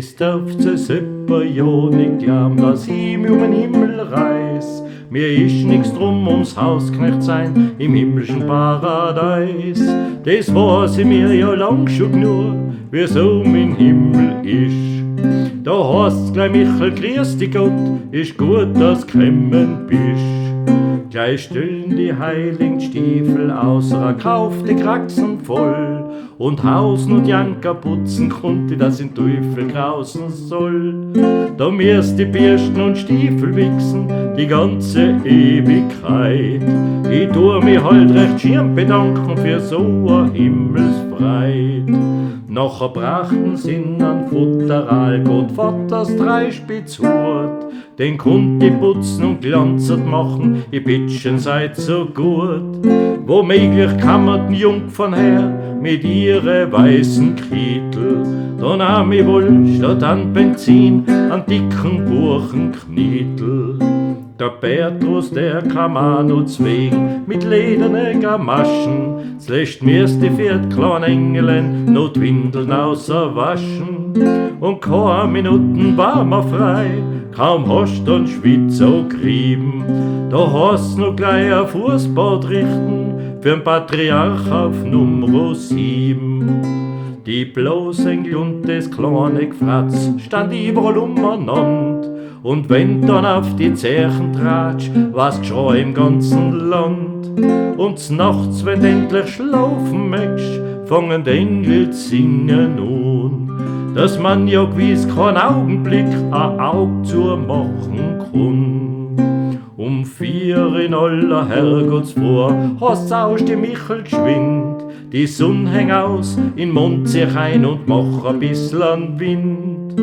Es dürft es öpper ja nicht glauben, dass ich mich um den Himmel reiß. Mir ist nix drum ums Hausknecht sein im himmlischen Paradies. Das weiß ich mir ja lang schon genug, wie's um den Himmel ist. Da heißt's gleich Michel, grüß dich Gott, ist gut, dass gekommen bist. Gleich stellen die heiligen Stiefel außer kaufte Kraxen voll und Hausen und Janker putzen konnte, dass in Teufel grausen soll. Da mirst die Birsten und Stiefel wichsen die ganze Ewigkeit. Ich tu mich halt recht schirm bedanken für so a Himmelsfreit. Nachher brachten sie an Futteral Gott Vaters Dreispitzhut. Den konnt ich putzen und glanzert machen, ich bittchen seid so gut. Womöglich kammerten Jungfern her mit ihre weißen Kittel. Da nahm ich wohl statt an Benzin an dicken Buchenknietel. Der Petrus, der kam auch noch zwegen mit lederne Gamaschen. Zläscht mir's die 4 kleinen Engelen noch die Windeln außer waschen. Und keine Minuten war mir frei, kaum hast du einen Schwitzer gerieben. Da hast noch gleich ein Fußbad richten für'n Patriarch auf Nummer 7. Die bloßen und das kleine Gefratz stand überall umeinander. Und wenn dann auf die Zerchen tratsch, war's Geschrei im ganzen Land. Und nachts, wenn du endlich schlafen möchtest, fangen die Engel zu singen an, dass man ja gewiss keinen Augenblick ein Aug zumachen kann. Um 4 in aller Herrgottsfrüh hast aus die Michel geschwind, die Sonn häng aus, in Mond sich ein und mach a bissl Wind.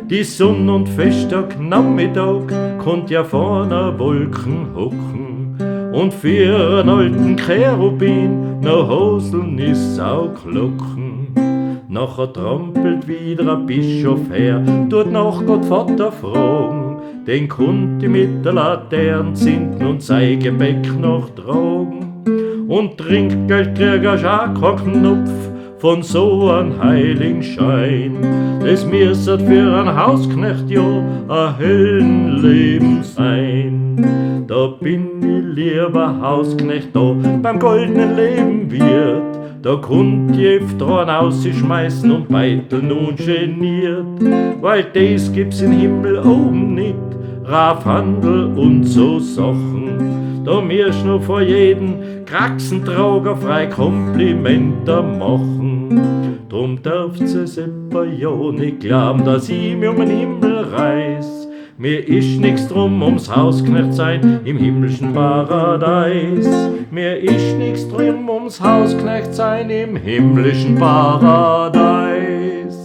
Die Sonn und Festtag Nachmittag konnt ja vorne Wolken hocken und für einen alten Cherubin noch Hoseln is auch Glocken. Nachher trampelt wieder ein Bischof her, tut nach Gott Vater fragen, den konnt ich mit der Laterne zünden und sein Gebäck noch tragen. Und Trinkgeld krieg ich auch keinen Knopf von so einem heiligen Schein. Das müsset für ein Hausknecht ja ein hellen Leben sein. Da bin ich lieber Hausknecht da beim goldenen Leben wird. Da konnt ich öfter ausschmeißen und beiteln ungeniert, weil das gibt's im Himmel oben nicht, Raffhandel und so Sachen. Da mirst noch vor jedem Kraxentrager frei Komplimenter machen. Drum dürft's es etwa ja nicht glauben, dass ich mich um den Himmel reiß. Mir ist nix drum ums Hausknecht sein im himmlischen Paradies. Mir ist nix drum ums Hausknecht sein im himmlischen Paradies.